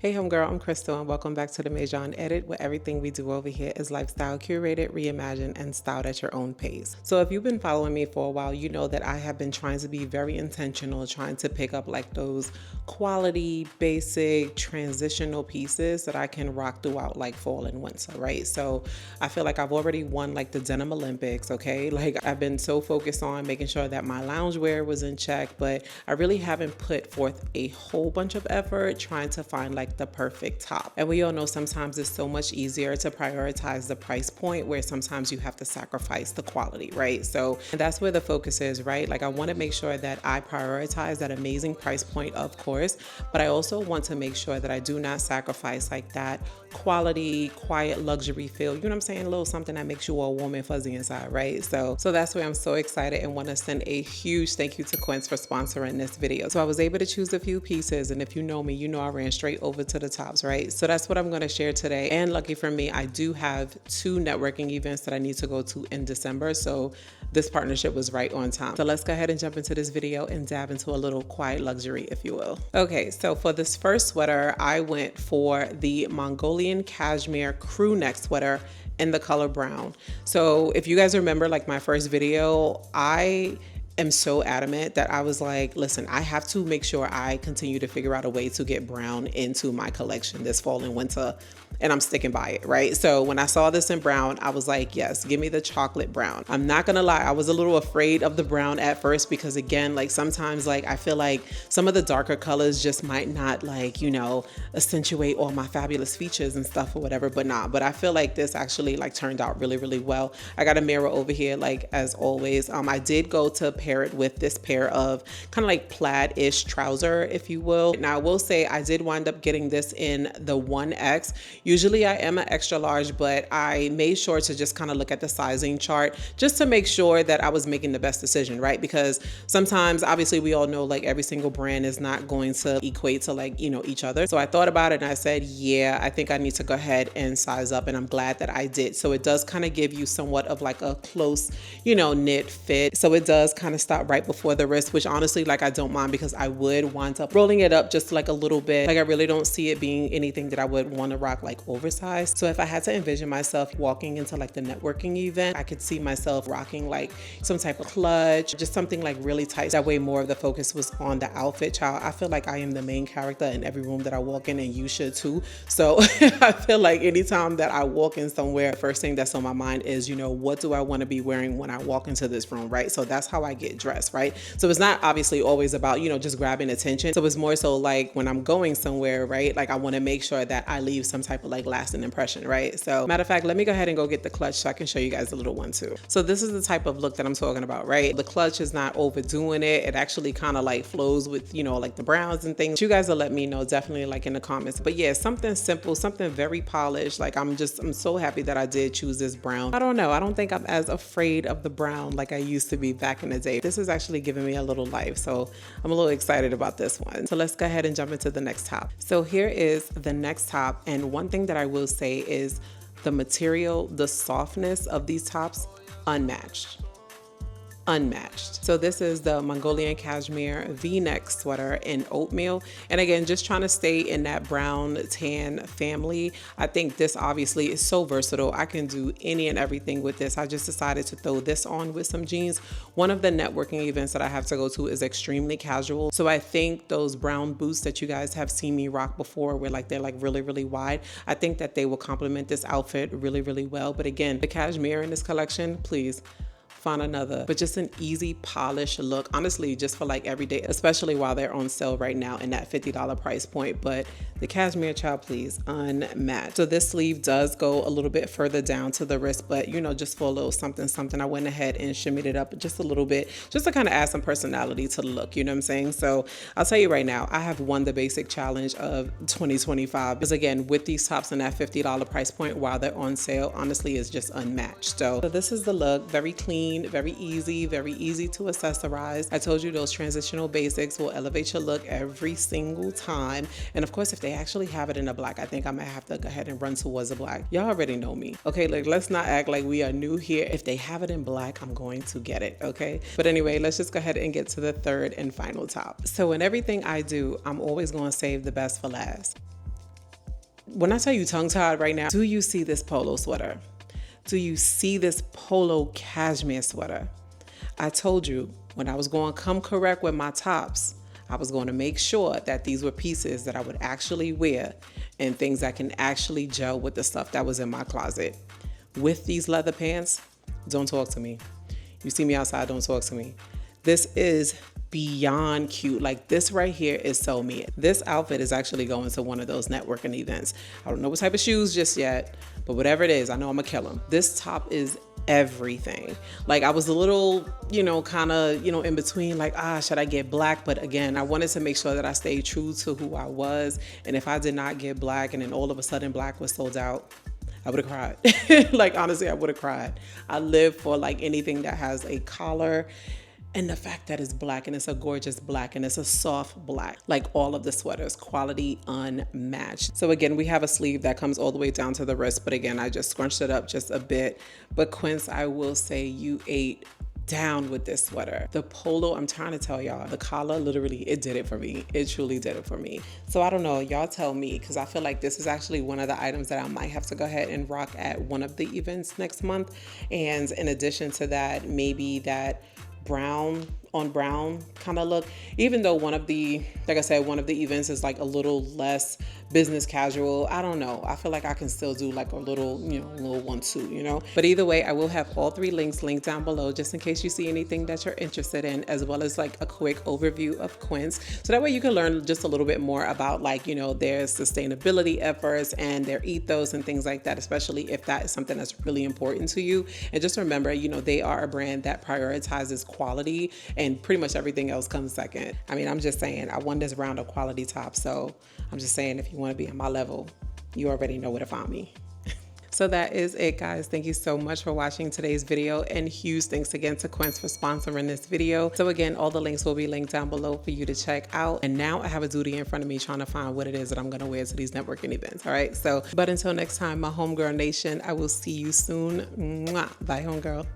Hey homegirl, I'm Crystal and welcome back to the Maisoned Edit, where everything we do over here is lifestyle curated, reimagined, and styled at your own pace. So if you've been following me for a while, you know that I have been trying to be very intentional, trying to pick up like those quality, basic, transitional pieces that I can rock throughout like fall and winter, right? So I feel like I've already won like the denim Olympics, okay? Like I've been so focused on making sure that my loungewear was in check, but I really haven't put forth a whole bunch of effort trying to find like the perfect top. And we all know sometimes it's so much easier to prioritize the price point where sometimes you have to sacrifice the quality, right? So that's where the focus is, right? Like I want to make sure that I prioritize that amazing price point, of course, but I also want to make sure that I do not sacrifice like that quality, quiet luxury feel. You know what I'm saying? A little something that makes you all warm and fuzzy inside, right? So that's why I'm so excited and want to send a huge thank you to Quince for sponsoring this video. So I was able to choose a few pieces, and if you know me, you know I ran straight over to the tops, right? So that's what I'm going to share today. And lucky for me, I do have 2 networking events that I need to go to in December. So this partnership was right on time. So let's go ahead and jump into this video and dive into a little quiet luxury, if you will. Okay, so for this first sweater, I went for the Mongolian Cashmere crew neck sweater in the color brown. So if you guys remember like my first video, I am so adamant that I was like, listen, I have to make sure I continue to figure out a way to get brown into my collection this fall and winter, and I'm sticking by it, right? So when I saw this in brown, I was like, yes, give me the chocolate brown. I'm not gonna lie, I was a little afraid of the brown at first because again, like sometimes like I feel like some of the darker colors just might not like, you know, accentuate all my fabulous features and stuff or whatever, but I feel like this actually like turned out really, really well. I got a mirror over here, like as always. I did go to pair it with this pair of kind of like plaid-ish trouser, if you will. Now I will say I did wind up getting this in the 1X. Usually I am an extra large, but I made sure to just kind of look at the sizing chart just to make sure that I was making the best decision, right? Because sometimes obviously we all know like every single brand is not going to equate to like, you know, each other. So I thought about it and I said, yeah, I think I need to go ahead and size up, and I'm glad that I did. So it does kind of give you somewhat of like a close, you know, knit fit. So it does kind of stop right before the wrist, which honestly, like I don't mind because I would wind up rolling it up just like a little bit. Like I really don't see it being anything that I would want to rock like oversized. So if I had to envision myself walking into like the networking event, I could see myself rocking like some type of clutch, just something like really tight. That way more of the focus was on the outfit. Child, I feel like I am the main character in every room that I walk in, and you should too. So I feel like anytime that I walk in somewhere, the first thing that's on my mind is, you know, what do I want to be wearing when I walk into this room, right? So that's how I get dressed, right? So it's not obviously always about, you know, just grabbing attention. So it's more so like when I'm going somewhere, right? Like I want to make sure that I leave some type of like lasting impression, right? So matter of fact, let me go ahead and go get the clutch so I can show you guys a little one too. So this is the type of look that I'm talking about, right? The clutch is not overdoing it. It actually kind of like flows with, you know, like the browns and things. You guys will let me know definitely like in the comments. But yeah, something simple, something very polished. Like I'm so happy that I did choose this brown. I don't know. I don't think I'm as afraid of the brown like I used to be back in the day. This is actually giving me a little life. So I'm a little excited about this one. So let's go ahead and jump into the next top. So here is the next top. And one thing that I will say is the material, the softness of these tops, unmatched. So this is the Mongolian Cashmere V-neck sweater in oatmeal. And again, just trying to stay in that brown tan family. I think this obviously is so versatile. I can do any and everything with this. I just decided to throw this on with some jeans. One of the networking events that I have to go to is extremely casual. So I think those brown boots that you guys have seen me rock before, where like they're like really, really wide, I think that they will complement this outfit really, really well. But again, the cashmere in this collection, please find another, but just an easy polished look, honestly, just for like every day, especially while they're on sale right now in that $50 price point. But the cashmere, child, please, unmatched. So this sleeve does go a little bit further down to the wrist, but you know, just for a little something, I went ahead and shimmied it up just a little bit, just to kind of add some personality to the look, you know what I'm saying? So I'll tell you right now, I have won the basic challenge of 2025, because again, with these tops in that $50 price point while they're on sale, honestly, is just unmatched. So this is the look, very clean, clean, very easy to accessorize. I told you those transitional basics will elevate your look every single time. And of course, if they actually have it in a black, I think I might have to go ahead and run towards a black. Y'all already know me. Okay, like let's not act like we are new here. If they have it in black, I'm going to get it, okay? But anyway, let's just go ahead and get to the third and final top. So in everything I do, I'm always going to save the best for last. When I tell you tongue-tied right now, do you see this polo sweater? Do you see this polo cashmere sweater? I told you when I was going to come correct with my tops, I was going to make sure that these were pieces that I would actually wear and things that can actually gel with the stuff that was in my closet. With these leather pants, don't talk to me. You see me outside, don't talk to me. This is beyond cute. Like this right here is so me. This outfit is actually going to one of those networking events. I don't know what type of shoes just yet, but whatever it is, I know I'm gonna kill them. This top is everything. Like I was a little, kind of, in between like, should I get black? But again, I wanted to make sure that I stayed true to who I was. And if I did not get black and then all of a sudden black was sold out, I would have cried. Like honestly, I would have cried. I live for like anything that has a collar. And the fact that it's black and it's a gorgeous black and it's a soft black, like all of the sweaters, quality unmatched. So again, we have a sleeve that comes all the way down to the wrist. But again, I just scrunched it up just a bit. But Quince, I will say you ate down with this sweater. The polo, I'm trying to tell y'all, the collar, literally, it did it for me. It truly did it for me. So I don't know, y'all tell me, because I feel like this is actually one of the items that I might have to go ahead and rock at one of the events next month. And in addition to that, maybe that brown on brown kind of look, even though one of the events is like a little less business casual. I don't know. I feel like I can still do like a little, little one too, But either way, I will have all three links linked down below just in case you see anything that you're interested in, as well as like a quick overview of Quince. So that way you can learn just a little bit more about like, their sustainability efforts and their ethos and things like that, especially if that is something that's really important to you. And just remember, they are a brand that prioritizes quality and pretty much everything else comes second. I mean, I'm just saying, I won this round of quality top. So I'm just saying, if you want to be on my level, you already know where to find me. So that is it, guys. Thank you so much for watching today's video, and huge thanks again to Quince for sponsoring this video. So again, all the links will be linked down below for you to check out. And now I have a duty in front of me trying to find what it is that I'm gonna wear to these networking events. All right, but until next time, my Homegirl Nation, I will see you soon. Mwah. Bye, Homegirl.